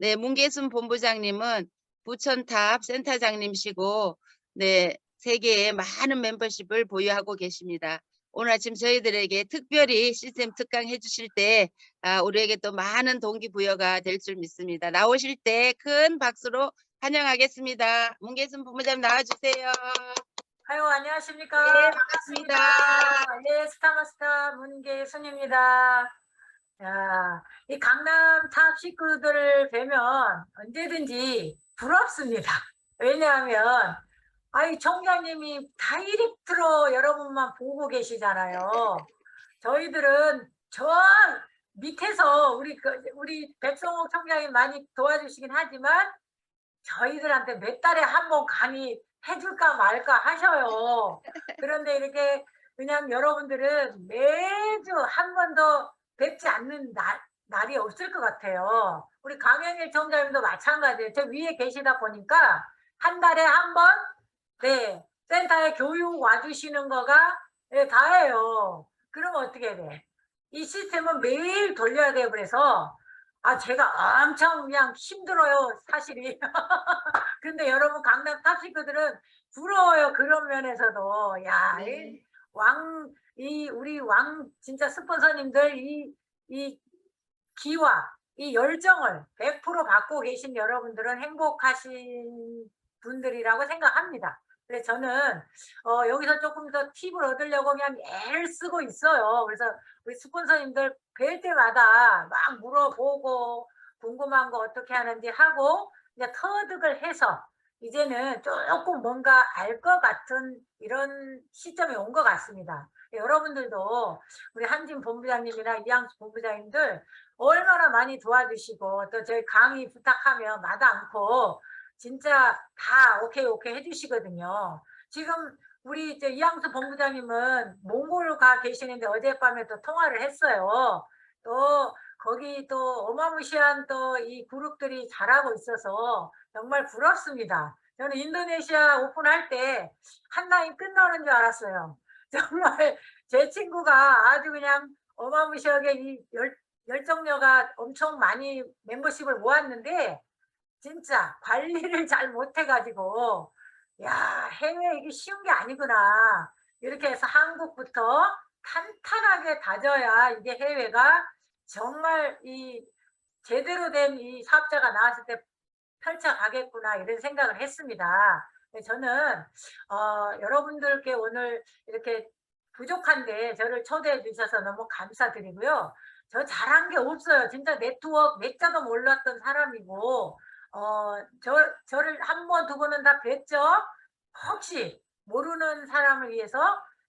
네, 문계순 본부장님은 부천탑 센터장님이시고, 네, 세계에 많은 멤버십을 보유하고 계십니다. 오늘 아침 저희들에게 특별히 시스템 특강 해주실 때 우리에게 또 많은 동기부여가 될 줄 믿습니다. 나오실 때 큰 박수로 환영하겠습니다. 문계순 본부장님 나와주세요. 아유, 안녕하십니까. 네, 반갑습니다. 반갑습니다. 네, 스타마스터 문계순입니다. 야, 이 강남 탑 식구들을 뵈면 언제든지 부럽습니다. 왜냐하면, 아이, 총장님이 다이렉트로 여러분만 보고 계시잖아요. 저희들은 저 밑에서 우리 백성옥 총장이 많이 도와주시긴 하지만, 저희들한테 몇 달에 한 번 강의 해줄까 말까 하셔요. 그런데 이렇게 그냥 여러분들은 매주 한 번 더 뵙지 않는 날이 없을 것 같아요. 우리 강영일 총장님도 마찬가지예요. 저 위에 계시다 보니까 한 달에 한 번, 네, 센터에 교육 와주시는 거가 네, 다예요. 그러면 어떻게 돼? 이 시스템은 매일 돌려야 돼요. 그래서 제가 엄청 그냥 힘들어요, 사실이. 근데 여러분 강남 탑 식구들은 부러워요. 그런 면에서도. 야, 네. 우리 진짜 스폰서님들 이 기와 이 열정을 100% 갖고 계신 여러분들은 행복하신 분들이라고 생각합니다. 그래서 저는 여기서 조금 더 팁을 얻으려고 그냥 애를 쓰고 있어요. 그래서 우리 스폰서님들 뵐 때마다 막 물어보고 궁금한 거 어떻게 하는지 하고 이제 터득을 해서 이제는 조금 뭔가 알 것 같은 이런 시점이 온 것 같습니다. 여러분들도 우리 한진 본부장님이나 이양수 본부장님들 얼마나 많이 도와주시고 또 저희 강의 부탁하면 마다 않고 진짜 다 오케이 오케이 해주시거든요. 지금 우리 이제 이양수 본부장님은 몽골 가 계시는데 어젯밤에 또 통화를 했어요. 또 거기 또 어마무시한 또 이 그룹들이 잘하고 있어서 정말 부럽습니다. 저는 인도네시아 오픈할 때 한 라인 끝나는 줄 알았어요. 정말 제 친구가 아주 그냥 어마무시하게 열정녀가 엄청 많이 멤버십을 모았는데 진짜 관리를 잘 못해가지고 야, 해외 이게 쉬운 게 아니구나. 이렇게 해서 한국부터 탄탄하게 다져야 이게 해외가 정말 이 제대로 된 이 사업자가 나왔을 때 펼쳐가겠구나 이런 생각을 했습니다. 저는 여러분들께 오늘 이렇게 부족한데 저를 초대해 주셔서 너무 감사드리고요. 저 잘한 게 없어요. 진짜 네트워크 몇 자도 몰랐던 사람이고 저를 한 번 두 번은 다 뵀죠. 혹시 모르는 사람을 위해서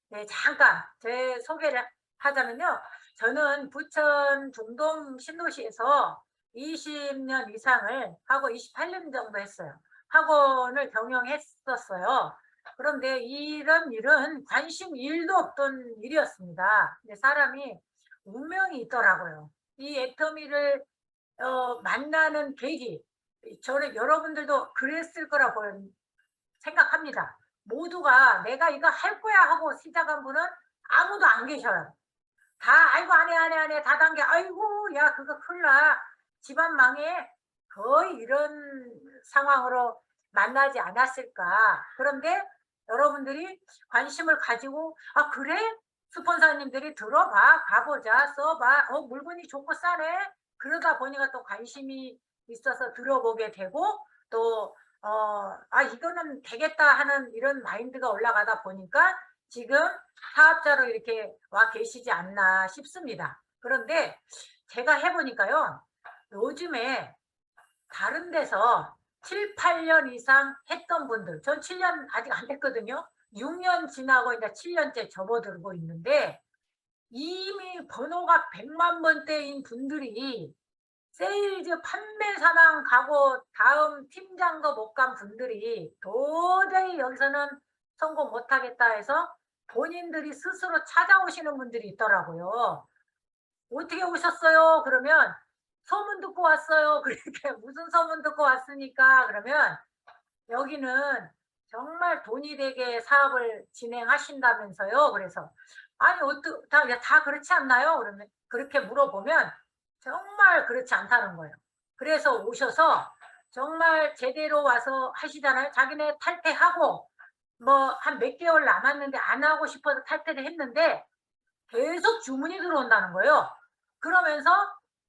네, 잠깐 제 소개를 하자면요. 저는 부천 중동 신도시에서 20년 이상을 하고 28년 정도 했어요. 학원을 경영했었어요. 그런데 이런 일은 관심 일도 없던 일이었습니다. 근데 사람이 운명이 있더라고요. 이 애터미를 만나는 계기, 저는 여러분들도 그랬을 거라 생각합니다. 모두가 내가 이거 할 거야 하고 시작한 분은 아무도 안 계셔요. 다 아이고 안 해 다단계 아이고 야 그거 큰일 나 집안 망해 거의 이런 상황으로 만나지 않았을까. 그런데 여러분들이 관심을 가지고 그래 스폰서님들이 들어봐 가보자 써봐 물건이 좋고 싸네 그러다 보니까 또 관심이 있어서 들어보게 되고 또 이거는 되겠다 하는 이런 마인드가 올라가다 보니까 지금 사업자로 이렇게 와 계시지 않나 싶습니다. 그런데 제가 해보니까요. 요즘에 다른 데서 7, 8년 이상 했던 분들, 전 7년 아직 안 됐거든요. 6년 지나고 이제 7년째 접어들고 있는데 이미 번호가 100만 번대인 분들이 세일즈 판매사만 가고 다음 팀장도 못 간 분들이 도저히 여기서는 성공 못하겠다 해서 본인들이 스스로 찾아오시는 분들이 있더라고요. 어떻게 오셨어요? 그러면 소문 듣고 왔어요. 그렇게 무슨 소문 듣고 왔으니까 그러면 여기는 정말 돈이 되게 사업을 진행하신다면서요. 그래서 아니 다 그렇지 않나요? 그러면 그렇게 물어보면 정말 그렇지 않다는 거예요. 그래서 오셔서 정말 제대로 와서 하시잖아요. 자기네 탈퇴하고 뭐 한 몇 개월 남았는데 안 하고 싶어서 탈퇴를 했는데 계속 주문이 들어온다는 거예요. 그러면서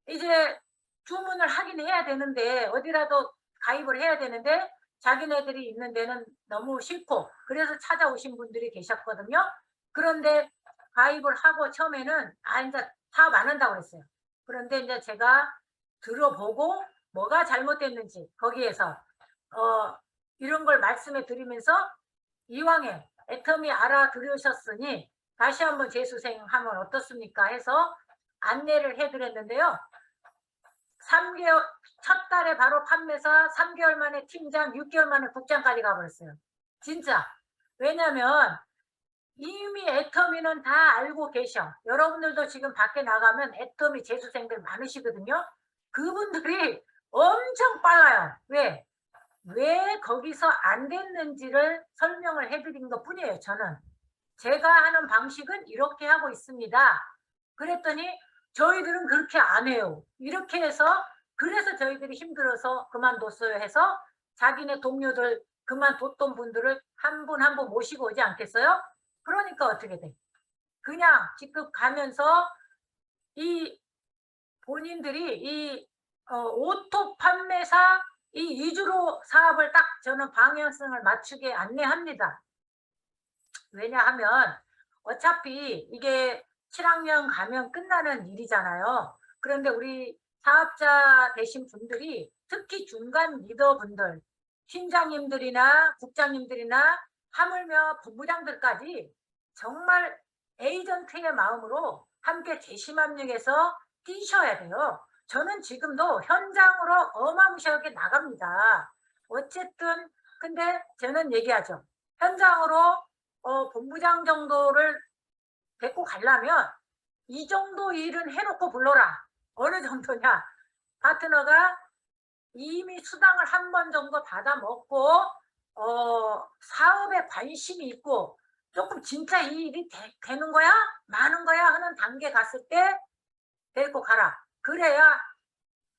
이제 주문을 하긴 해야 되는데 어디라도 가입을 해야 되는데 자기네들이 있는 데는 너무 싫고 그래서 찾아오신 분들이 계셨거든요. 그런데 가입을 하고 처음에는 인제 사업 안 한다고 그랬어요. 그런데 인제 제가 들어보고 뭐가 잘못됐는지 거기에서 이런 걸 말씀해 드리면서 이왕에 애터미 알아들으셨으니 다시 한번 재수생하면 어떻습니까 해서 안내를 해 드렸는데요. 3개월 첫 달에 바로 판매사, 3개월 만에 팀장, 6개월 만에 국장까지 가 버렸어요. 진짜. 왜냐면 이미 애터미는 다 알고 계셔. 여러분들도 지금 밖에 나가면 애터미 재수생들 많으시거든요. 그분들이 엄청 빨라요. 왜 거기서 안 됐는지를 설명을 해 드린 것뿐이에요, 저는. 제가 하는 방식은 이렇게 하고 있습니다. 그랬더니 저희들은 그렇게 안 해요. 이렇게 해서 그래서 저희들이 힘들어서 그만뒀어요 해서 자기네 동료들 그만뒀던 분들을 한 분 한 분 모시고 오지 않겠어요? 그러니까 어떻게 돼? 그냥 직급 가면서 이 본인들이 이 오토 판매사 이 위주로 사업을 딱 저는 방향성을 맞추게 안내합니다. 왜냐하면 어차피 이게 7학년 가면 끝나는 일이잖아요. 그런데 우리 사업자 되신 분들이 특히 중간 리더분들, 팀장님들이나 국장님들이나 하물며 본부장들까지 정말 에이전트의 마음으로 함께 재심합력해서 뛰셔야 돼요. 저는 지금도 현장으로 어마무시하게 나갑니다. 어쨌든 근데 저는 얘기하죠. 현장으로 본부장 정도를 데리고 가려면 이 정도 일은 해놓고 불러라. 어느 정도냐? 파트너가 이미 수당을 한 번 정도 받아 먹고 사업에 관심이 있고 조금 진짜 이 일이 되는 거야? 많은 거야? 하는 단계 갔을 때 데리고 가라. 그래야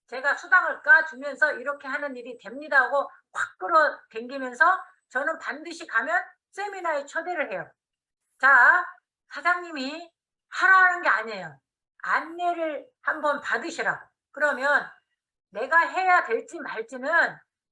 제가 수당을 까주면서 이렇게 하는 일이 됩니다 하고 확 끌어당기면서 저는 반드시 가면 세미나에 초대를 해요. 자, 사장님이 하라는 게 아니에요. 안내를 한번 받으시라. 그러면 내가 해야 될지 말지는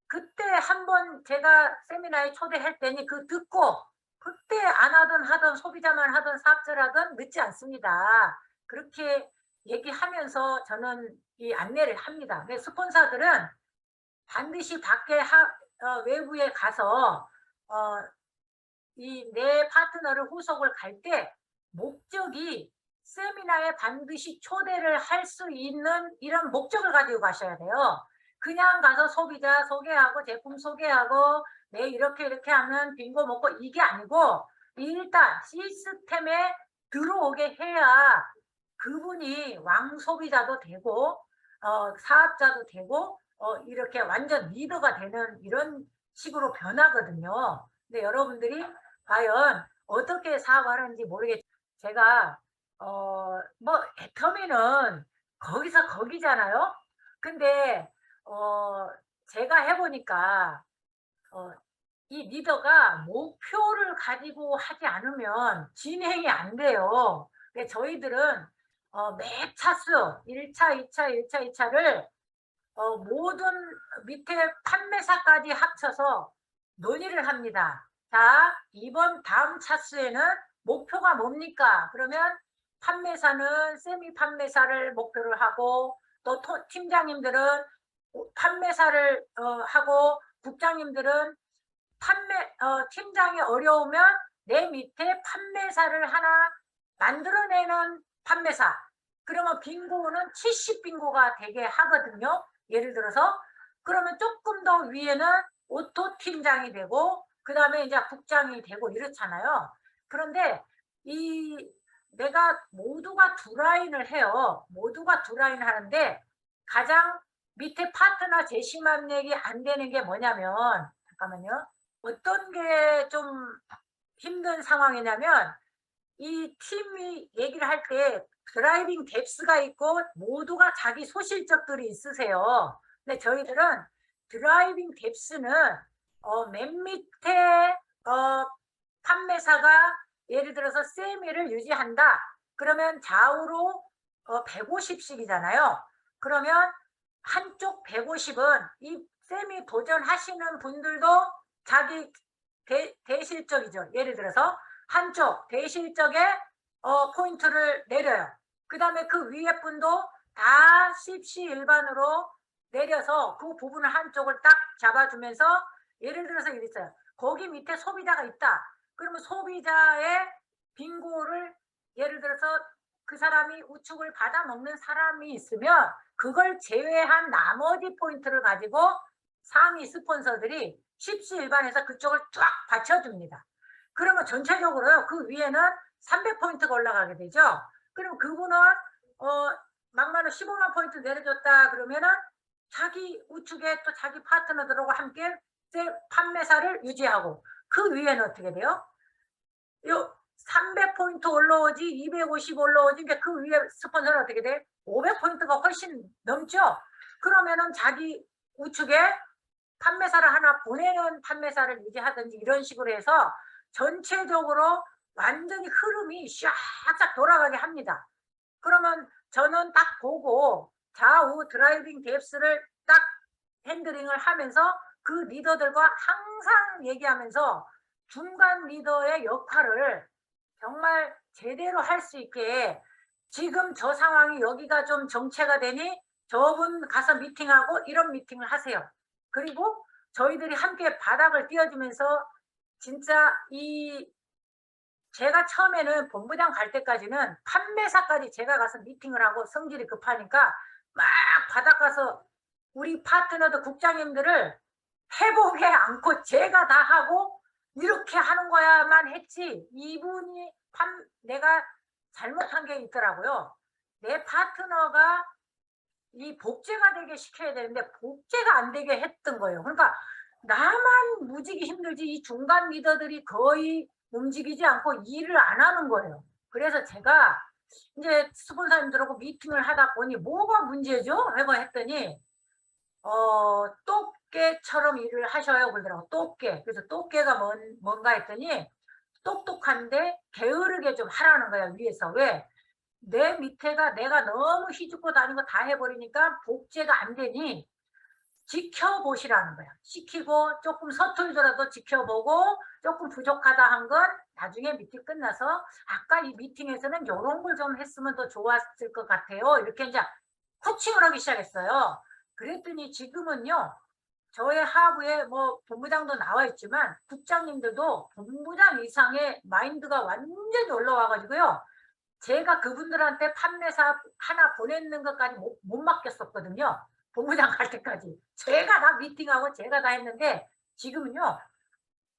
그때 한번 제가 세미나에 초대할 때니 그 듣고 그때 안 하든 하든 소비자만 하든 사업자라든 늦지 않습니다. 그렇게 얘기하면서 저는 이 안내를 합니다. 근데 스폰서들은 반드시 밖에 외부에 가서 이 내 파트너를 후속을 갈 때 목적이 세미나에 반드시 초대를 할 수 있는 이런 목적을 가지고 가셔야 돼요. 그냥 가서 소비자 소개하고 제품 소개하고 네 이렇게 하면 빙고 먹고 이게 아니고 일단 시스템에 들어오게 해야 그분이 왕소비자도 되고 사업자도 되고 이렇게 완전 리더가 되는 이런 식으로 변하거든요. 근데 여러분들이 과연 어떻게 사업하는지 모르겠지만 제가 뭐 애터미는 거기서 거기잖아요. 근데 제가 해 보니까 이 리더가 목표를 가지고 하지 않으면 진행이 안 돼요. 근데 저희들은 매 차수 1 차, 2 차, 1 차, 2 차를 모든 밑에 판매사까지 합쳐서 논의를 합니다. 자, 이번 다음 차수에는 목표가 뭡니까? 그러면 판매사는 세미 판매사를 목표를 하고 또 팀장님들은 판매사를 하고 국장님들은 팀장이 어려우면 내 밑에 판매사를 하나 만들어내는 판매사. 그러면 빙고는 70 빙고가 되게 하거든요. 예를 들어서 그러면 조금 더 위에는 오토 팀장이 되고 그다음에 이제 국장이 되고 이렇잖아요. 그런데 이 내가 모두가 두 라인을 해요. 모두가 두 라인 하는데 가장 밑에 파트너 재심합력이 안 되는 게 뭐냐면 잠깐만요. 어떤 게 좀 힘든 상황이냐면 이 팀이 얘기를 할때 드라이빙 뎁스가 있고 모두가 자기 소실적들이 있으세요. 근데 저희들은 드라이빙 뎁스는 맨 밑에 판매사가 예를 들어서 세미를 유지한다. 그러면 좌우로 150씩이잖아요. 그러면 한쪽 150은 이 세미 도전하시는 분들도 자기 대실적이죠. 예를 들어서 한쪽 대실적에 포인트를 내려요. 그 다음에 그 위에 분도 다 십시 일반으로 내려서 그 부분을 한쪽을 딱 잡아주면서 예를 들어서 이랬어요. 거기 밑에 소비자가 있다. 그러면 소비자의 빙고를 예를 들어서 그 사람이 우측을 받아먹는 사람이 있으면 그걸 제외한 나머지 포인트를 가지고 상위 스폰서들이 십시 일반에서 그쪽을 쫙 받쳐줍니다. 그러면 전체적으로요. 그 위에는 300포인트가 올라가게 되죠. 그럼 그분은 막말로 15만 포인트 내려줬다 그러면은 자기 우측에 또 자기 파트너들하고 함께 판매사를 유지하고 그 위에는 어떻게 돼요? 요 300포인트 올라오지 250 올라오지 그 위에 스폰서는 어떻게 돼? 500포인트가 훨씬 넘죠. 그러면은 자기 우측에 판매사를 하나 보내는 판매사를 유지하든지 이런 식으로 해서 전체적으로 완전히 흐름이 샥싹 돌아가게 합니다. 그러면 저는 딱 보고 좌우 드라이빙 뎁스를 딱 핸들링을 하면서 그 리더들과 항상 얘기하면서 중간 리더의 역할을 정말 제대로 할 수 있게 지금 저 상황이 여기가 좀 정체가 되니 저분 가서 미팅하고 이런 미팅을 하세요. 그리고 저희들이 함께 바닥을 띄워주면서 진짜 제가 처음에는 본부장 갈 때까지는 판매사까지 제가 가서 미팅을 하고 성질이 급하니까 막 바닥 가서 우리 파트너들 국장님들을 해보게 않고 제가 다 하고 이렇게 하는 거야만 했지 이분이 내가 잘못한 게 있더라고요. 내 파트너가 이 복제가 되게 시켜야 되는데 복제가 안 되게 했던 거예요. 그러니까 나만 무지개 힘들지 이 중간 리더들이 거의 움직이지 않고 일을 안 하는 거예요. 그래서 제가 이제 스폰서님들하고 미팅을 하다 보니 뭐가 문제죠? 해봐 했더니 똑개처럼 일을 하셔요 그러더라고. 똑개. 그래서 똑개가 뭔가 했더니 똑똑한데 게으르게 좀 하라는 거야 위에서. 왜? 내 밑에가 내가 너무 휘죽고 다니고 다 해버리니까 복제가 안 되니 지켜보시라는 거야. 시키고 조금 서툴더라도 지켜보고 조금 부족하다 한 건 나중에 미팅 끝나서 아까 이 미팅에서는 이런 걸 좀 했으면 더 좋았을 것 같아요. 이렇게 이제 코칭을 하기 시작했어요. 그랬더니 지금은요. 저의 하부에 뭐 본부장도 나와 있지만 국장님들도 본부장 이상의 마인드가 완전히 올라와가지고요. 제가 그분들한테 판매사 하나 보내는 것까지 못 맡겼었거든요. 본부장 갈 때까지. 제가 다 미팅하고 제가 다 했는데 지금은요.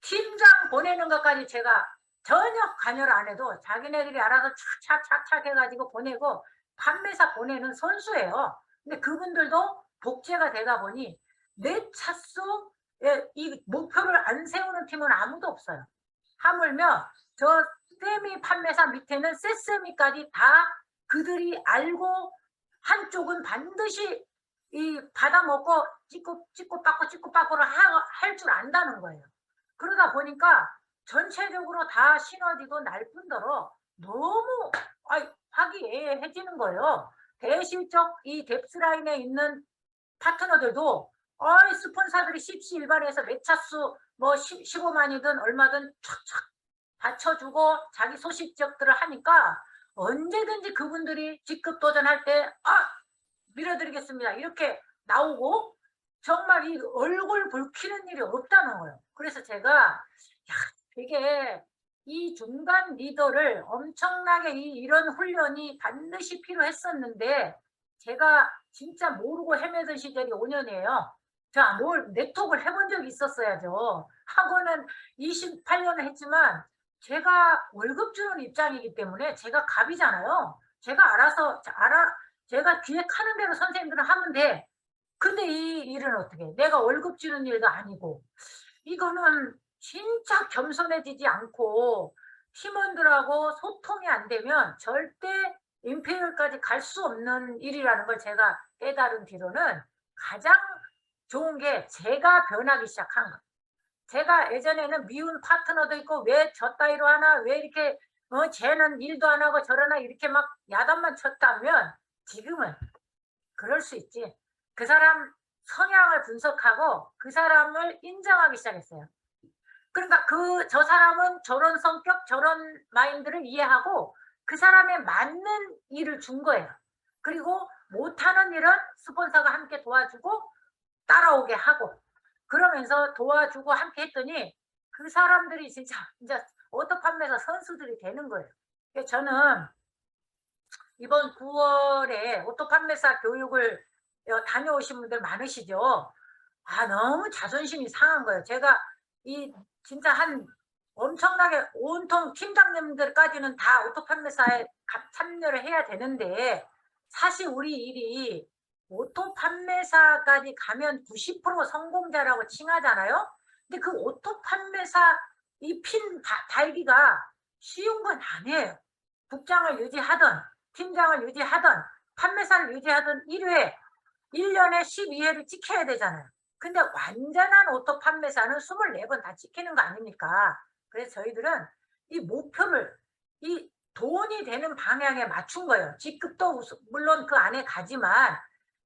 팀장 보내는 것까지 제가 전혀 관여를 안 해도 자기네들이 알아서 착착착착 해가지고 보내고 판매사 보내는 선수예요. 근데 그분들도 복제가 되다 보니 내 차수 이 목표를 안 세우는 팀은 아무도 없어요. 하물며 저 세미 판매사 밑에는 세세미까지 다 그들이 알고 한쪽은 반드시 이 받아먹고 찍고 빠꾸를 할 줄 안다는 거예요. 그러다 보니까 전체적으로 다 시너지도 날 뿐더러 너무 화기애애해지는 거예요. 대실적 이 뎁스라인에 있는 파트너들도 스폰서들이 십시일반에서 몇 차수 뭐 15만이든 얼마든 촥촥 받쳐주고 자기 소식적들을 하니까 언제든지 그분들이 직급 도전할 때 밀어드리겠습니다 이렇게 나오고 정말 이 얼굴 붉히는 일이 없다는 거예요. 그래서 제가 되게 이 중간 리더를 엄청나게 이런 훈련이 반드시 필요했었는데 제가 진짜 모르고 헤매던 시절이 5년이에요. 자, 뭘 네트워크를 해본 적이 있었어야죠. 하고는 28년을 했지만 제가 월급 주는 입장이기 때문에 제가 갑이잖아요. 제가 알아서 제가 기획하는 대로 선생님들은 하면 돼. 근데 이 일은 어떻게 해? 내가 월급 주는 일도 아니고 이거는 진짜 겸손해지지 않고 팀원들하고 소통이 안 되면 절대 임페리얼까지 갈 수 없는 일이라는 걸 제가 깨달은 뒤로는 가장 좋은 게 제가 변하기 시작한 거예요. 제가 예전에는 미운 파트너도 있고 왜 저 따위로 하나 왜 이렇게 쟤는 일도 안 하고 저러나 이렇게 막 야단만 쳤다면 지금은 그럴 수 있지. 그 사람 성향을 분석하고 그 사람을 인정하기 시작했어요. 그러니까 저 사람은 저런 성격, 저런 마인드를 이해하고 그 사람에 맞는 일을 준 거예요. 그리고 못하는 일은 스폰서가 함께 도와주고 따라오게 하고 그러면서 도와주고 함께 했더니 그 사람들이 진짜 오토 판매사 선수들이 되는 거예요. 그래서 저는 이번 9월에 오토 판매사 교육을 다녀오신 분들 많으시죠? 아, 너무 자존심이 상한 거예요. 제가 진짜 한 엄청나게 온통 팀장님들까지는 다 오토 판매사에 참여를 해야 되는데 사실 우리 일이 오토 판매사까지 가면 90% 성공자라고 칭하잖아요. 근데 그 오토 판매사 이 핀 달기가 쉬운 건 아니에요. 국장을 유지하던 팀장을 유지하던 판매사를 유지하던 1회 1년에 12회를 찍혀야 되잖아요. 근데 완전한 오토 판매사는 24번 다 찍히는 거 아닙니까? 그래서 저희들은 이 목표를 이 돈이 되는 방향에 맞춘 거예요. 직급도 물론 그 안에 가지만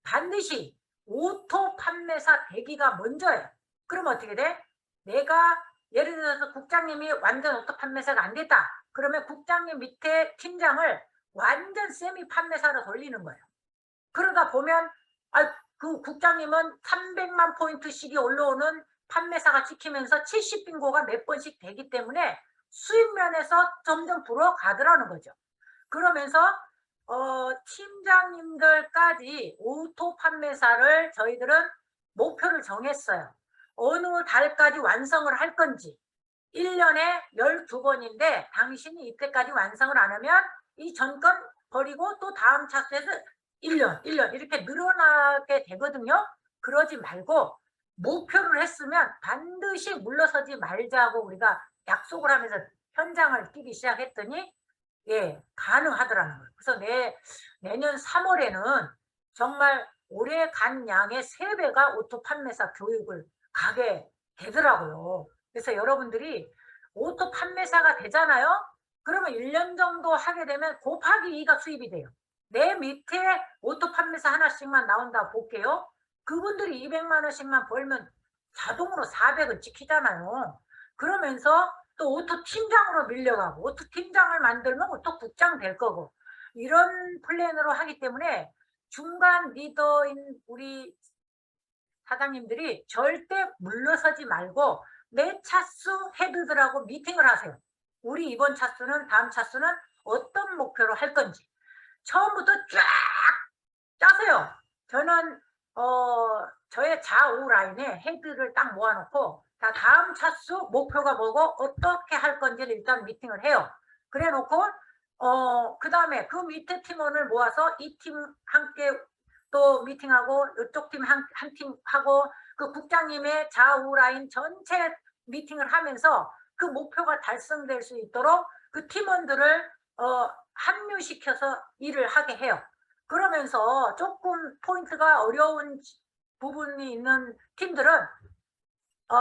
반드시 오토 판매사 되기가 먼저예요. 그럼 어떻게 돼? 내가 예를 들어서 국장님이 완전 오토 판매사가 안 됐다. 그러면 국장님 밑에 팀장을 완전 세미 판매사로 돌리는 거예요. 그러다 보면 그 국장님은 300만 포인트씩이 올라오는 판매사가 찍히면서 70빙고가 몇 번씩 되기 때문에 수익 면에서 점점 불어가더라는 거죠. 그러면서 팀장님들까지 오토 판매사를 저희들은 목표를 정했어요. 어느 달까지 완성을 할 건지 1년에 12번인데 당신이 이때까지 완성을 안 하면 이 전건 버리고 또 다음 차수에서 1년 이렇게 늘어나게 되거든요. 그러지 말고 목표를 했으면 반드시 물러서지 말자고 우리가 약속을 하면서 현장을 뛰기 시작했더니 가능하더라는 거예요. 그래서 내년 3월에는 정말 올해 간 양의 3배가 오토 판매사 교육을 가게 되더라고요. 그래서 여러분들이 오토 판매사가 되잖아요. 그러면 1년 정도 하게 되면 곱하기 2가 수입이 돼요. 내 밑에 오토 판매사 하나씩만 나온다 볼게요. 그분들이 200만 원씩만 벌면 자동으로 400은 찍히잖아요. 그러면서 또 오토 팀장으로 밀려가고 오토 팀장을 만들면 오토 국장 될 거고 이런 플랜으로 하기 때문에 중간 리더인 우리 사장님들이 절대 물러서지 말고 내 차수 헤드들하고 미팅을 하세요. 우리 이번 차수는 다음 차수는 어떤 목표로 할 건지 처음부터 쫙 짜세요. 저는 저의 좌우 라인에 헤드를 딱 모아놓고 다음 차수 목표가 뭐고 어떻게 할 건지를 일단 미팅을 해요. 그래 놓고 그 다음에 그 밑에 팀원을 모아서 이 팀 함께 또 미팅하고 이쪽 팀 한 팀 하고 그 국장님의 좌우 라인 전체 미팅을 하면서 그 목표가 달성될 수 있도록 그 팀원들을 합류시켜서 일을 하게 해요. 그러면서 조금 포인트가 어려운 부분이 있는 팀들은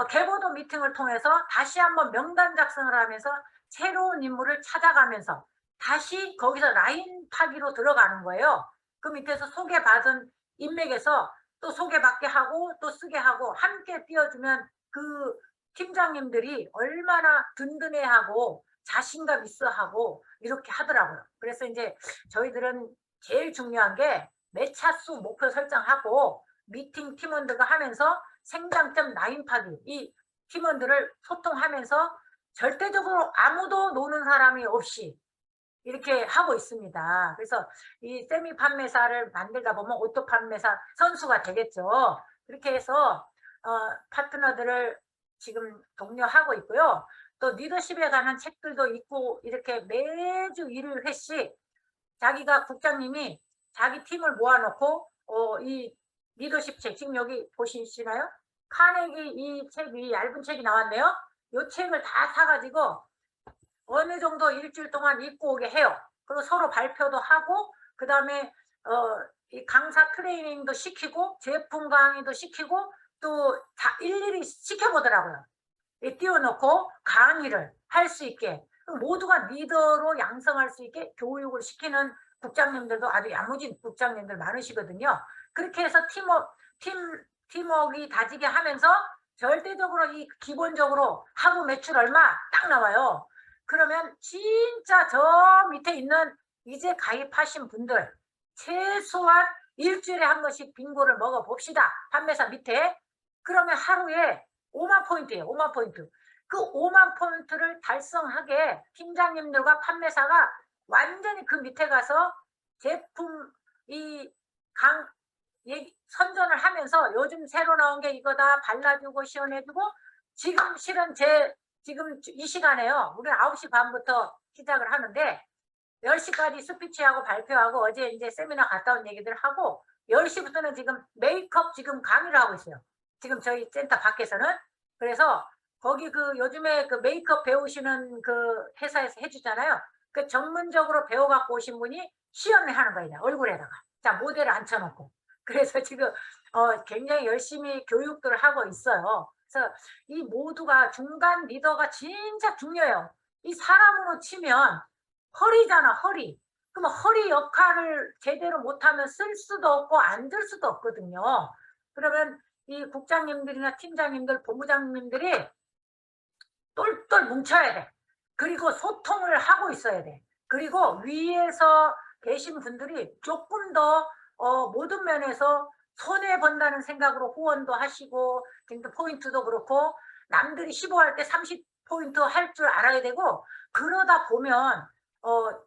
개보도 미팅을 통해서 다시 한번 명단 작성을 하면서 새로운 인물을 찾아가면서 다시 거기서 라인 파기로 들어가는 거예요. 그 밑에서 소개받은 인맥에서 또 소개받게 하고 또 쓰게 하고 함께 띄워주면 그 팀장님들이 얼마나 든든해하고 자신감 있어하고 이렇게 하더라고요. 그래서 이제 저희들은 제일 중요한 게 매차수 목표 설정하고 미팅 팀원들과 하면서 생장점 라인 파기 이 팀원들을 소통하면서 절대적으로 아무도 노는 사람이 없이 이렇게 하고 있습니다. 그래서 이 세미 판매사를 만들다 보면 오토 판매사 선수가 되겠죠. 그렇게 해서 파트너들을 지금 독려하고 있고요. 또 리더십에 관한 책들도 있고 이렇게 매주 1회씩 자기가 국장님이 자기 팀을 모아놓고 이 리더십 책 지금 여기 보시나요? 카네기 이 책이 얇은 책이 나왔네요. 이 책을 다 사가지고 어느 정도 일주일 동안 읽고 오게 해요. 그리고 서로 발표도 하고 그 다음에 이 강사 트레이닝도 시키고 제품 강의도 시키고 또 다 일일이 시켜보더라고요. 띄워놓고 강의를 할 수 있게 모두가 리더로 양성할 수 있게 교육을 시키는 국장님들도 아주 야무진 국장님들 많으시거든요. 그렇게 해서 팀워크가 다지게 하면서 절대적으로 이 기본적으로 하루 매출 얼마 딱 나와요. 그러면 진짜 저 밑에 있는 이제 가입하신 분들 최소한 일주일에 한 번씩 빙고를 먹어 봅시다. 판매사 밑에. 그러면 하루에 5만 포인트예요. 5만 포인트. 그 5만 포인트를 달성하게 팀장님들과 판매사가 완전히 그 밑에 가서 제품 선전을 하면서 요즘 새로 나온 게 이거다 발라주고 시원해주고 지금 실은 지금 이 시간에요. 우리는 9시 반부터 시작을 하는데 10시까지 스피치하고 발표하고 어제 이제 세미나 갔다 온 얘기들 하고 10시부터는 지금 메이크업 지금 강의를 하고 있어요. 지금 저희 센터 밖에서는. 그래서 거기 그 요즘에 그 메이크업 배우시는 그 회사에서 해주잖아요. 그 전문적으로 배워갖고 오신 분이 시연을 하는 거예요. 얼굴에다가. 자, 모델을 앉혀놓고. 그래서 지금 굉장히 열심히 교육들을 하고 있어요. 그래서 이 모두가 중간 리더가 진짜 중요해요. 이 사람으로 치면 허리잖아, 허리. 그럼 허리 역할을 제대로 못하면 쓸 수도 없고 안 들 수도 없거든요. 그러면 이 국장님들이나 팀장님들, 본부장님들이 똘똘 뭉쳐야 돼. 그리고 소통을 하고 있어야 돼. 그리고 위에서 계신 분들이 조금 더 모든 면에서 손해 본다는 생각으로 후원도 하시고 포인트도 그렇고 남들이 15할 때 30포인트 할 줄 알아야 되고 그러다 보면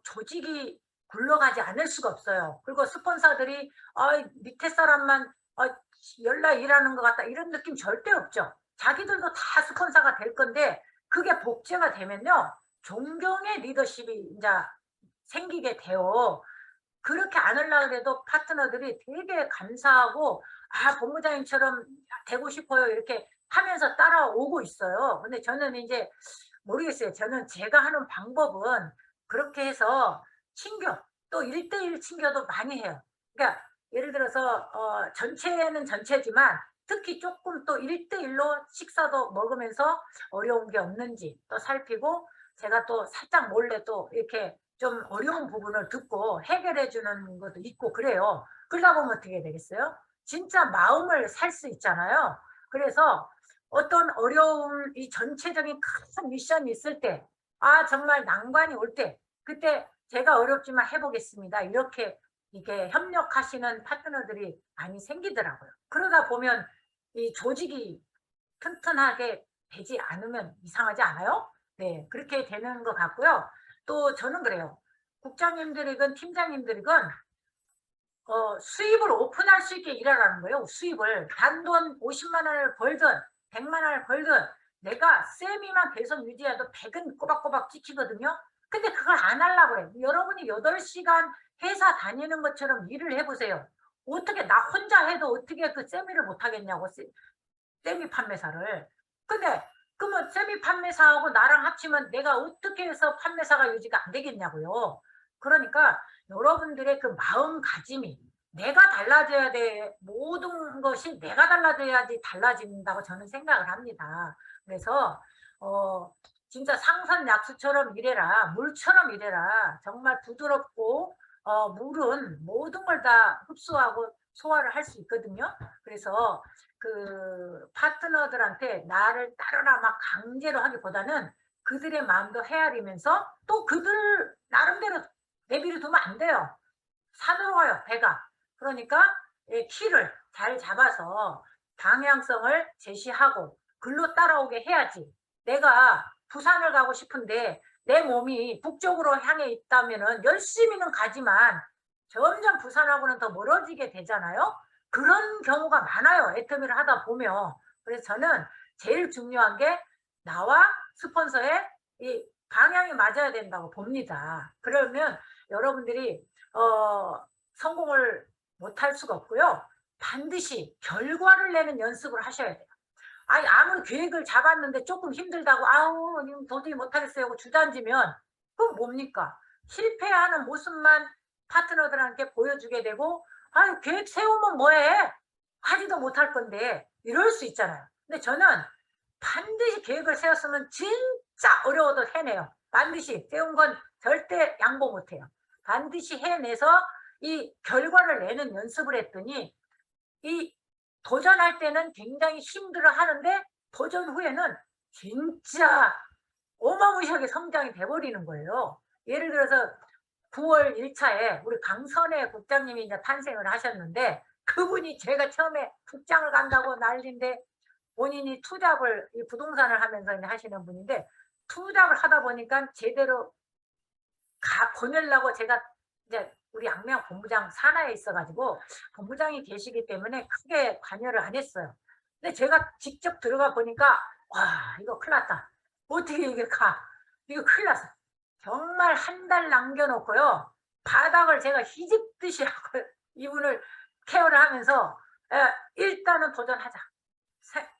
조직이 굴러가지 않을 수가 없어요. 그리고 스폰서들이 밑에 사람만 연락 일하는 것 같다 이런 느낌 절대 없죠. 자기들도 다 스폰서가 될 건데 그게 복제가 되면요 존경의 리더십이 이제 생기게 돼요. 그렇게 안 하려고 해도 파트너들이 되게 감사하고 본부장님처럼 되고 싶어요 이렇게 하면서 따라오고 있어요. 근데 저는 이제 모르겠어요. 저는 제가 하는 방법은 그렇게 해서 친교 또 1대1 친교도 많이 해요. 그러니까 예를 들어서 전체는 전체지만 특히 조금 또 1대1로 식사도 먹으면서 어려운 게 없는지 또 살피고 제가 또 살짝 몰래 또 이렇게 좀 어려운 부분을 듣고 해결해 주는 것도 있고 그래요. 그러다 보면 어떻게 되겠어요? 진짜 마음을 살 수 있잖아요. 그래서 어떤 어려움 이 전체적인 큰 미션이 있을 때 정말 난관이 올 때 그때 제가 어렵지만 해보겠습니다. 이렇게 이게 협력하시는 파트너들이 많이 생기더라고요. 그러다 보면 이 조직이 튼튼하게 되지 않으면 이상하지 않아요? 네, 그렇게 되는 것 같고요. 또 저는 그래요. 국장님들이건 팀장님들이건 수입을 오픈할 수 있게 일하라는 거예요. 수입을 단돈 50만 원을 벌든 100만 원을 벌든 내가 세미만 계속 유지해도 100은 꼬박꼬박 찍히거든요. 근데 그걸 안 하려고 그래요. 여러분이 8시간 회사 다니는 것처럼 일을 해보세요. 어떻게 나 혼자 해도 어떻게 그 세미를 못 하겠냐고 세미 판매사를. 근데 그러면 세미 판매사하고 나랑 합치면 내가 어떻게 해서 판매사가 유지가 안 되겠냐고요. 그러니까 여러분들의 그 마음가짐이 내가 달라져야 돼. 모든 것이 내가 달라져야지 달라진다고 저는 생각을 합니다. 그래서 진짜 상선약수처럼 일해라. 물처럼 일해라. 정말 부드럽고 물은 모든 걸 다 흡수하고 소화를 할 수 있거든요. 그래서 그 파트너들한테 나를 따르라 막 강제로 하기보다는 그들의 마음도 헤아리면서 또 그들 나름대로 내비를 두면 안 돼요. 산으로 가요, 배가. 그러니까 키를 잘 잡아서 방향성을 제시하고 글로 따라오게 해야지. 내가 부산을 가고 싶은데 내 몸이 북쪽으로 향해 있다면은 열심히는 가지만 점점 부산하고는 더 멀어지게 되잖아요. 그런 경우가 많아요. 애터미를 하다 보면. 그래서 저는 제일 중요한 게 나와 스폰서의 이 방향이 맞아야 된다고 봅니다. 그러면 여러분들이 성공을 못할 수가 없고요. 반드시 결과를 내는 연습을 하셔야 돼요. 아무리 계획을 잡았는데 조금 힘들다고 도저히 못하겠어요 하고 주저앉으면 그건 뭡니까? 실패하는 모습만 파트너들한테 보여주게 되고 아, 계획 세우면 뭐해? 하지도 못할 건데 이럴 수 있잖아요. 근데 저는 반드시 계획을 세웠으면 진짜 어려워도 해내요. 반드시 세운 건 절대 양보 못해요. 반드시 해내서 이 결과를 내는 연습을 했더니 이 도전할 때는 굉장히 힘들어 하는데 도전 후에는 진짜 어마무시하게 성장이 돼 버리는 거예요. 예를 들어서 9월 1 차에 우리 강선혜 국장님이 이제 탄생을 하셨는데, 그분이 제가 처음에 국장을 간다고 난리인데 본인이 투잡을 이 부동산을 하면서 이제 하시는 분인데, 투잡을 하다 보니까 제대로 보내려고 제가 이제 우리 양명 본부장 산하에 있어 가지고 본부장이 계시기 때문에 크게 관여를 안 했어요. 근데 제가 직접 들어가 보니까 '와, 이거 큰일 났다. 어떻게 이게 가. 이거 큰일 났어.' 정말 한 달 남겨 놓고요. 바닥을 제가 휘집듯이 하고 이분을 케어를 하면서 "일단은 도전하자.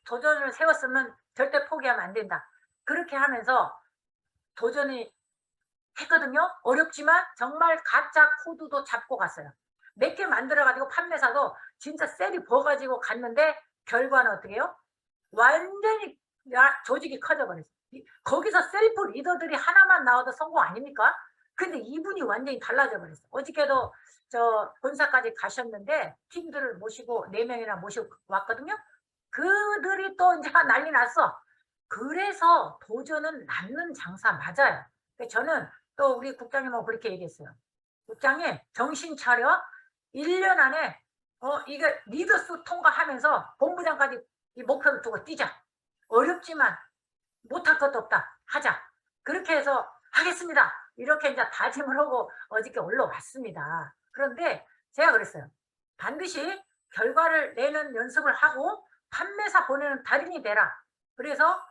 도전을 세웠으면 절대 포기하면 안 된다." 그렇게 하면서 도전이 했거든요. 어렵지만 정말 가짜 코드도 잡고 갔어요. 몇 개 만들어 가지고 판매사도 진짜 셀이 부어 가지고 갔는데 결과는 어떻게 해요? 완전히 조직이 커져 버렸어요. 거기서 셀프 리더들이 하나만 나와도 성공 아닙니까? 근데 이분이 완전히 달라져 버렸어요. 어저께도 저 본사까지 가셨는데 팀들을 모시고 4 명이나 모시고 왔거든요. 그들이 또 인제 난리 났어. 그래서 도전은 남는 장사 맞아요. 저는 또 우리 국장님하고 그렇게 얘기했어요. "국장님 정신 차려. 1년 안에 이게 리더스 통과하면서 본부장까지 이 목표를 두고 뛰자. 어렵지만 못할 것도 없다. 하자." 그렇게 해서 "하겠습니다." 이렇게 인제 다짐을 하고 어저께 올라왔습니다. 그런데 제가 그랬어요. "반드시 결과를 내는 연습을 하고 판매사 보내는 달인이 되라." 그래서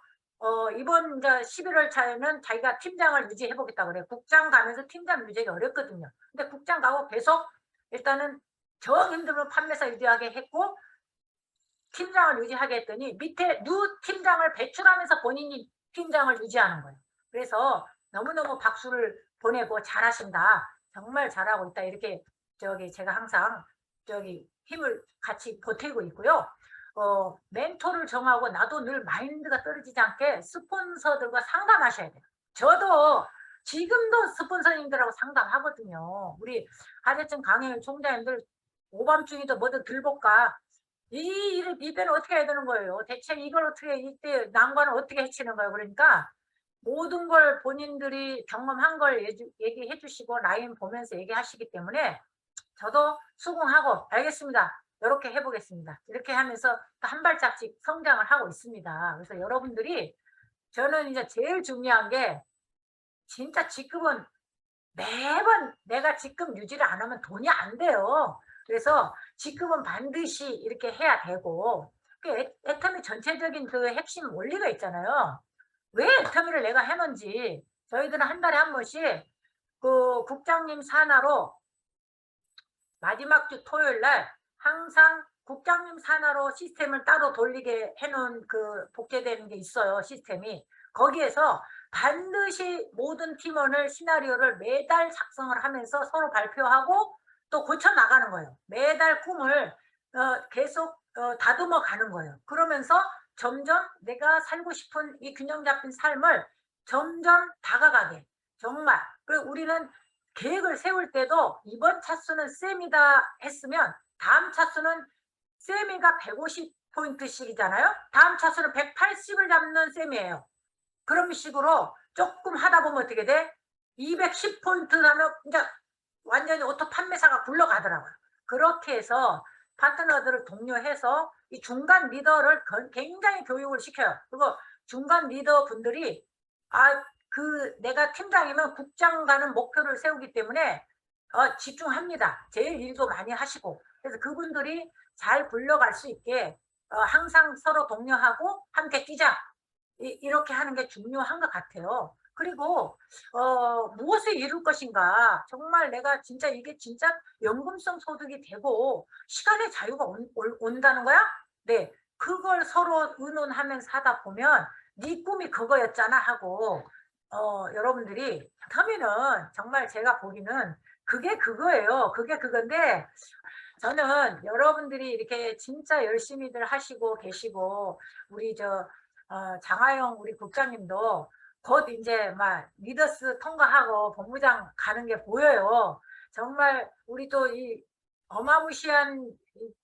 이번 이제 11월 차에는 자기가 팀장을 유지해 보겠다고 그래요. 국장 가면서 팀장 유지하기 어렵거든요. 근데 국장 가고 계속 일단은 정 힘들면 판매사 유지하게 했고, 팀장을 유지하게 했더니 밑에 뉴 팀장을 배출하면서 본인이 팀장을 유지하는 거예요. 그래서 너무너무 박수를 보내고 "잘하신다. 정말 잘하고 있다." 이렇게 제가 항상 힘을 같이 보태고 있고요. 멘토를 정하고 나도 늘 마인드가 떨어지지 않게 스폰서들과 상담하셔야 돼요. 저도 지금도 스폰서님들하고 상담하거든요. 우리 하재천 강혜연 총장님들 오밤중에도 뭐든 들볼까, 이 일을 이때는 어떻게 해야 되는 거예요. 대체 이걸 어떻게 이때 난관을 어떻게 해치는 거예요. 그러니까 모든 걸 본인들이 경험한 걸 얘기해 주시고 라인 보면서 얘기하시기 때문에 저도 수긍하고 "알겠습니다. 요렇게 해 보겠습니다." 이렇게 하면서 또 한 발짝씩 성장을 하고 있습니다. 그래서 여러분들이, 저는 이제 제일 중요한 게 진짜 직급은 매번 내가 직급 유지를 안 하면 돈이 안 돼요. 그래서 직급은 반드시 이렇게 해야 되고, 그 애터미 전체적인 그 핵심 원리가 있잖아요. 왜 애터미를 내가 해 놓은지 저희들은 한 달에 한 번씩 그 국장님 산하로 마지막 주 토요일 날 항상 국장님 산하로 시스템을 따로 돌리게 해 놓은 그 복제되는 게 있어요, 시스템이. 거기에서 반드시 모든 팀원을 시나리오를 매달 작성을 하면서 서로 발표하고 또 고쳐 나가는 거예요. 매달 꿈을 계속 다듬어 가는 거예요. 그러면서 점점 내가 살고 싶은 이 균형 잡힌 삶을 점점 다가가게. 정말. 그리고 우리는 계획을 세울 때도 '이번 차수는 쌤이다.' 했으면 다음 차수는 쌤이가 150 포인트씩이잖아요. 다음 차수는 180을 잡는 쌤이에요. 그런 식으로 조금 하다 보면 어떻게 돼? 210 포인트 가면 인제 완전히 오토 판매사가 굴러가더라고요. 그렇게 해서 파트너들을 독려해서 이 중간 리더를 굉장히 교육을 시켜요. 그리고 중간 리더분들이 내가 팀장이면 국장 가는 목표를 세우기 때문에 집중합니다. 제일 일도 많이 하시고. 그래서 그분들이 잘 굴러갈 수 있게 항상 서로 독려하고 "함께 뛰자." 이렇게 하는 게 중요한 것 같아요. 그리고 무엇을 이룰 것인가. 정말 내가 진짜 이게 진짜 연금성 소득이 되고 시간의 자유가 온다는 거야? 네. 그걸 서로 의논하면서 하다 보면 "네 꿈이 그거였잖아." 하고 여러분들이 하면은 정말 제가 보기는 그게 그거예요. 그게 그건데 저는 여러분들이 이렇게 진짜 열심히들 하시고 계시고 우리 장하영 우리 국장님도 곧 이제 막 리더스 통과하고 본부장 가는 게 보여요. 정말 우리 또 이 어마무시한 이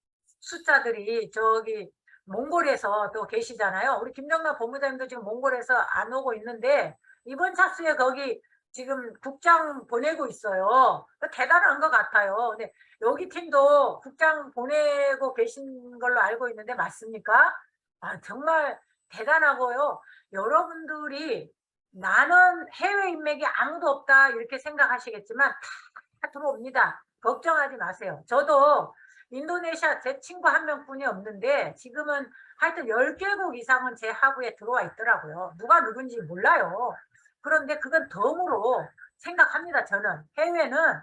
숫자들이 저기 몽골에서 또 계시잖아요. 우리 김정남 본부장님도 지금 몽골에서 안 오고 있는데 이번 차수에 거기 지금 국장 보내고 있어요. 대단한 것 같아요. 근데 여기 팀도 국장 보내고 계신 걸로 알고 있는데 맞습니까? 아, 정말 대단하고요. 여러분들이 나는 해외 인맥이 아무도 없다 이렇게 생각하시겠지만 다 들어옵니다. 걱정하지 마세요. 저도 인도네시아 제 친구 한 명뿐이 없는데 지금은 하여튼 10개국 이상은 제 하부에 들어와 있더라고요. 누가 누군지 몰라요. 그런데 그건 덤으로 생각합니다. 저는 해외는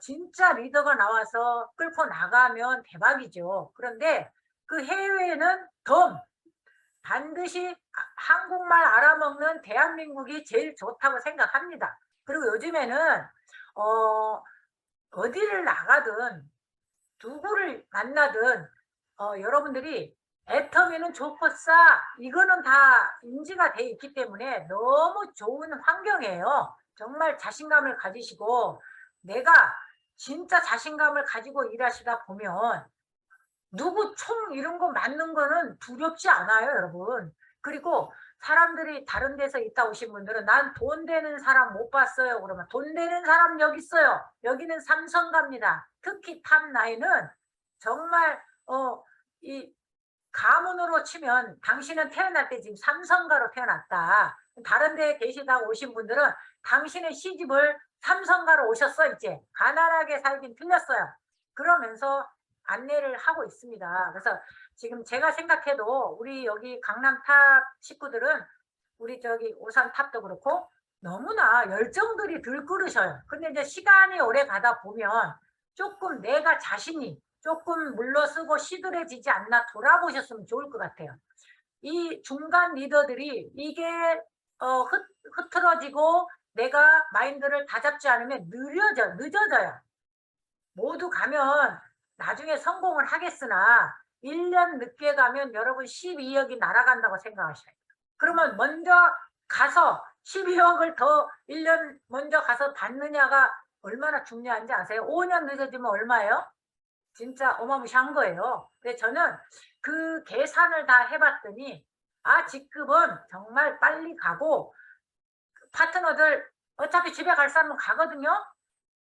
진짜 리더가 나와서 끌고 나가면 대박이죠. 그런데 그 해외는 반드시 한국말 알아먹는 대한민국이 제일 좋다고 생각합니다. 그리고 요즘에는 어디를 나가든 누구를 만나든 여러분들이 애터미는 좋고 싸 이거는 다 인지가 돼 있기 때문에 너무 좋은 환경이에요. 정말 자신감을 가지시고 내가 진짜 자신감을 가지고 일하시다 보면 누구 총 이런 거 맞는 거는 두렵지 않아요, 여러분. 그리고 사람들이 다른 데서 있다 오신 분들은 난 돈 되는 사람 못 봤어요. 그러면 돈 되는 사람 여기 있어요. 여기는 삼성갑니다. 특히 탑9은 정말 이 가문으로 치면 당신은 태어날 때 지금 삼성가로 태어났다. 다른 데에 계시다 오신 분들은 당신의 시집을 삼성가로 오셨어 이제. 가난하게 살긴 틀렸어요. 그러면서 안내를 하고 있습니다. 그래서 지금 제가 생각해도 우리 여기 강남 탑 식구들은 우리 저기 오산 탑도 그렇고 너무나 열정들이 들끓으셔요. 근데 이제 시간이 오래 가다 보면 조금 내가 자신이 조금 물러서고 시들해지지 않나 돌아보셨으면 좋을 것 같아요. 이 중간 리더들이 이게 흐트러지고 내가 마인드를 다잡지 않으면 늦어져요. 모두 가면 나중에 성공을 하겠으나 1년 늦게 가면 여러분 12억이 날아간다고 생각하셔야 돼요. 그러면 먼저 가서 12억을 더 1년 먼저 가서 받느냐가 얼마나 중요한지 아세요? 5년 늦어지면 얼마예요? 진짜 어마무시한 거예요. 근데 저는 그 계산을 다 해봤더니 직급은 정말 빨리 가고 파트너들 어차피 집에 갈 사람은 가거든요.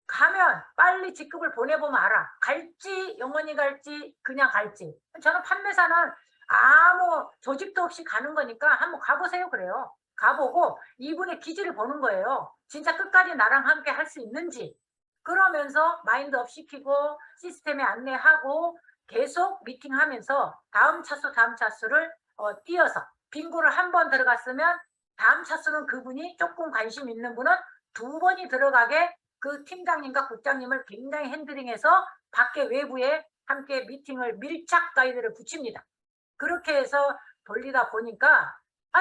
가면 빨리 직급을 보내보면 알아. 갈지 영원히 갈지 그냥 갈지. 저는 판매사는 아무 조직도 없이 가는 거니까 한번 가보세요 그래요. 가보고 이분의 기질을 보는 거예요. 진짜 끝까지 나랑 함께 할 수 있는지. 그러면서 마인드업 시키고 시스템에 안내하고 계속 미팅하면서 다음 차수를 띄어서 빙고를 한 번 들어갔으면 다음 차수는 그분이 조금 관심 있는 분은 2번이 들어가게 그 팀장님과 국장님을 굉장히 핸들링해서 밖에 외부에 함께 미팅을 밀착 가이드를 붙입니다. 그렇게 해서 돌리다 보니까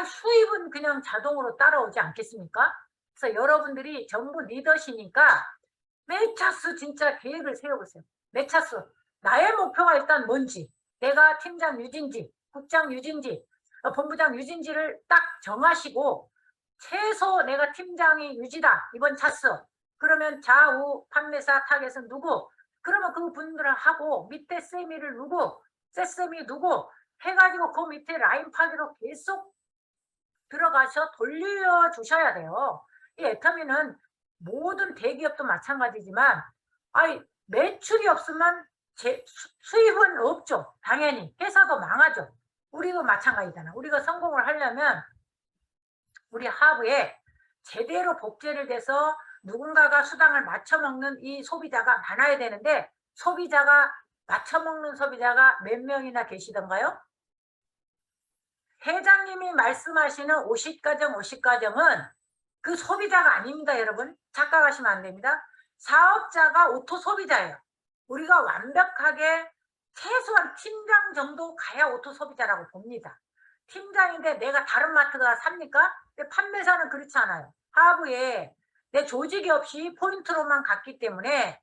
수입은 그냥 자동으로 따라오지 않겠습니까? 그래서 여러분들이 전부 리더시니까 매 차수 진짜 계획을 세워보세요. 매 차수 나의 목표가 일단 뭔지 내가 팀장 유진지 국장 유진지 본부장 유진지를 딱 정하시고 최소 내가 팀장이 유지다 이번 차수 그러면 좌우 판매사 타겟은 누구 그러면 그 분들을 하고 밑에 세미를 누구 세세미 누구 해가지고 그 밑에 라인 파기로 계속 들어가셔 돌려주셔야 돼요. 이 애터미는 모든 대기업도 마찬가지지만 매출이 없으면 수입은 없죠. 당연히 회사도 망하죠. 우리도 마찬가지잖아. 우리가 성공을 하려면 우리 하부에 제대로 복제를 돼서 누군가가 수당을 맞춰먹는 이 소비자가 많아야 되는데 맞춰먹는 소비자가 몇 명이나 계시던가요? 회장님이 말씀하시는 50가정은 그 소비자가 아닙니다, 여러분. 착각하시면 안 됩니다. 사업자가 오토 소비자예요. 우리가 완벽하게 최소한 팀장 정도 가야 오토 소비자라고 봅니다. 팀장인데 내가 다른 마트가 삽니까? 근데 판매사는 그렇지 않아요. 하부에 내 조직이 없이 포인트로만 갔기 때문에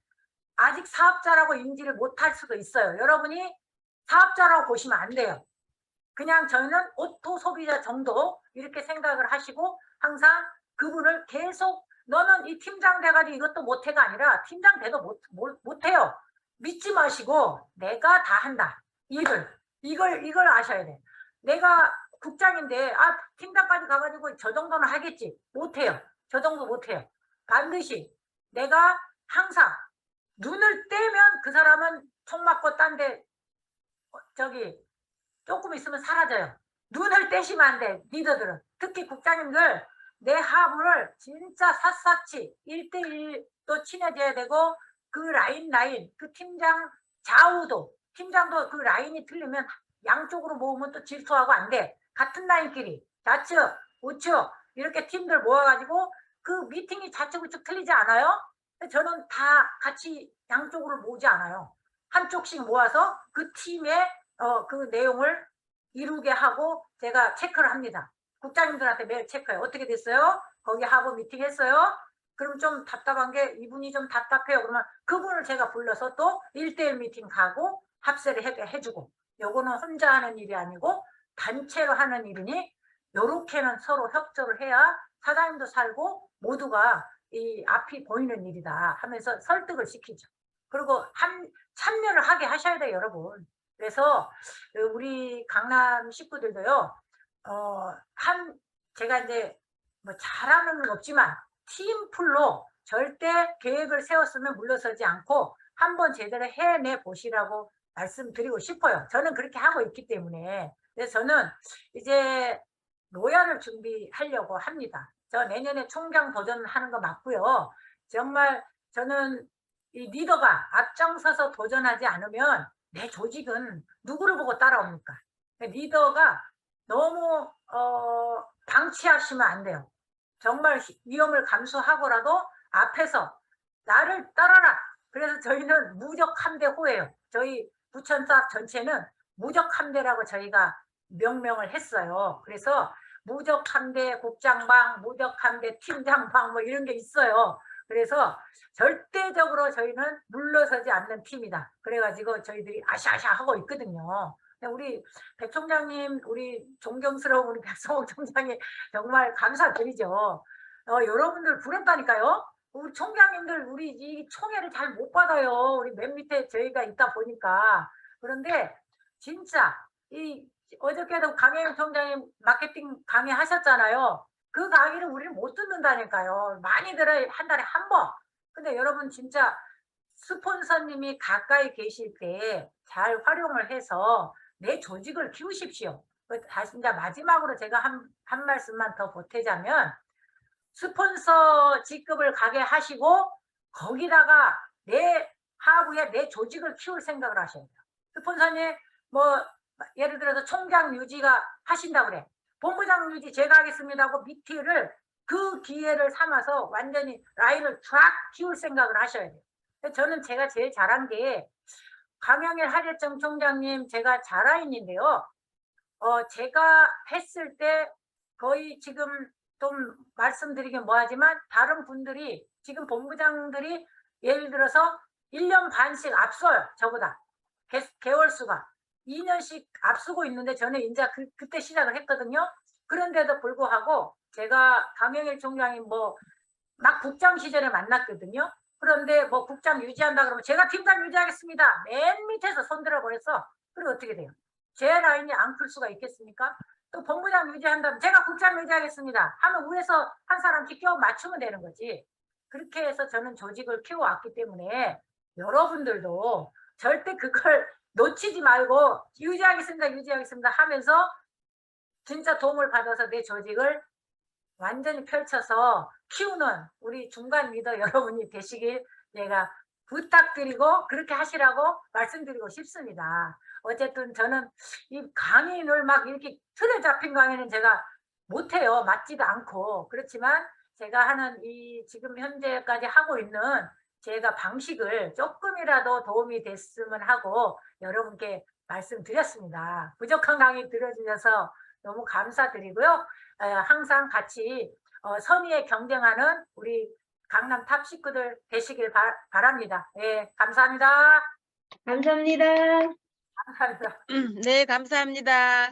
아직 사업자라고 인지를 못할 수도 있어요. 여러분이 사업자라고 보시면 안 돼요. 그냥 저희는 오토 소비자 정도 이렇게 생각을 하시고 항상 그분을 계속 너는 이 팀장 돼가지고 이것도 못해가 아니라 팀장 돼도 못해요. 믿지 마시고 내가 다 한다. 이걸 아셔야 돼. 내가 국장인데 팀장까지 가가지고 저 정도는 하겠지. 못해요. 저 정도 못해요. 반드시 내가 항상 눈을 떼면 그 사람은 총 맞고 딴데 저기 조금 있으면 사라져요. 눈을 떼시면 안 돼. 리더들은. 특히 국장님들 내 하부를 진짜 샅샅이 1대1도 친해져야 되고 그 라인 그 팀장 좌우도 팀장도 그 라인이 틀리면 양쪽으로 모으면 또 질투하고 안 돼. 같은 라인끼리 좌측 우측 이렇게 팀들 모아가지고 그 미팅이 좌측 우측 틀리지 않아요? 저는 다 같이 양쪽으로 모으지 않아요. 한쪽씩 모아서 그 팀의 그 내용을 이루게 하고 제가 체크를 합니다. 국장님들한테 매일 체크해요. 어떻게 됐어요? 거기 하고 미팅 했어요? 그럼 좀 답답한 게 이분이 좀 답답해요. 그러면 그분을 제가 불러서 또 1대1 미팅 가고 합세를 해주고 요거는 혼자 하는 일이 아니고 단체로 하는 일이니 요렇게는 서로 협조를 해야 사장님도 살고 모두가 이 앞이 보이는 일이다 하면서 설득을 시키죠. 그리고 참여를 하게 하셔야 돼요, 여러분. 그래서 우리 강남 식구들도요. 제가 이제 뭐 잘하는 건 없지만 팀플로 절대 계획을 세웠으면 물러서지 않고 한번 제대로 해내 보시라고 말씀드리고 싶어요. 저는 그렇게 하고 있기 때문에. 그래서 저는 이제 노야를 준비하려고 합니다. 저 내년에 총장 도전하는 거 맞고요. 정말 저는 이 리더가 앞장서서 도전하지 않으면 내 조직은 누구를 보고 따라옵니까? 리더가 너무 방치하시면 안 돼요. 정말 위험을 감수하고라도 앞에서 나를 따라라. 그래서 저희는 무적 함대호예요. 저희 부천사 전체는 무적 함대라고 저희가 명명을 했어요. 그래서 무적 함대 국장방, 무적 함대 팀장방 뭐 이런 게 있어요. 그래서 절대적으로 저희는 물러서지 않는 팀이다. 그래가지고 저희들이 아샤아샤 하고 있거든요. 우리 백 총장님, 우리 존경스러운 우리 백성호 총장님 정말 감사드리죠. 여러분들 부럽다니까요. 우리 총장님들 우리 이 총회를 잘 못 받아요. 우리 맨 밑에 저희가 있다 보니까. 그런데 진짜 이 어저께도 강혜영 총장님 마케팅 강의 하셨잖아요. 그 강의를 우리는 못 듣는다니까요. 많이 들어요. 한 달에 한 번. 근데 여러분 진짜 스폰서님이 가까이 계실 때 잘 활용을 해서 내 조직을 키우십시오. 다시 이제 마지막으로 제가 한 말씀만 더 보태자면 스폰서 직급을 가게 하시고 거기다가 내 하부에 내 조직을 키울 생각을 하셔야 돼요. 스폰서님 뭐 예를 들어서 총장 유지가 하신다 그래. 본부장 유지 제가 하겠습니다 하고 미팅을 그 기회를 삼아서 완전히 라인을 쫙 키울 생각을 하셔야 돼요. 저는 제가 제일 잘한 게 강영일 하재청 총장님 제가 자라인인데요. 제가 했을 때 거의 지금 좀 말씀드리긴 뭐하지만 다른 분들이 지금 본부장들이 예를 들어서 1년 반씩 앞서요. 저보다. 개월 수가. 2년씩 앞서고 있는데 저는 이제 그때 시작을 했거든요. 그런데도 불구하고 제가 강영일 총장이 뭐 막 국장 시절에 만났거든요. 그런데 뭐 국장 유지한다 그러면 제가 팀장 유지하겠습니다. 맨 밑에서 손들어 버렸어. 그리고 어떻게 돼요? 제 라인이 안 클 수가 있겠습니까? 또 본부장 유지한다면 제가 국장 유지하겠습니다. 하면 위에서 한 사람씩 껴 맞추면 되는 거지. 그렇게 해서 저는 조직을 키워왔기 때문에 여러분들도 절대 그걸 놓치지 말고 유지하겠습니다 하면서 진짜 도움을 받아서 내 조직을 완전히 펼쳐서 키우는 우리 중간 리더 여러분이 되시길 제가 부탁드리고 그렇게 하시라고 말씀드리고 싶습니다. 어쨌든 저는 이 강의를 막 이렇게 틀에 잡힌 강의는 제가 못해요. 맞지도 않고. 그렇지만 제가 하는 이 지금 현재까지 하고 있는 제가 방식을 조금이라도 도움이 됐으면 하고 여러분께 말씀드렸습니다. 부족한 강의 들어주셔서 너무 감사드리고요. 항상 같이 선의에 경쟁하는 우리 강남 탑 식구들 되시길 바랍니다. 예, 감사합니다. 감사합니다. 감사합니다. 네, 감사합니다.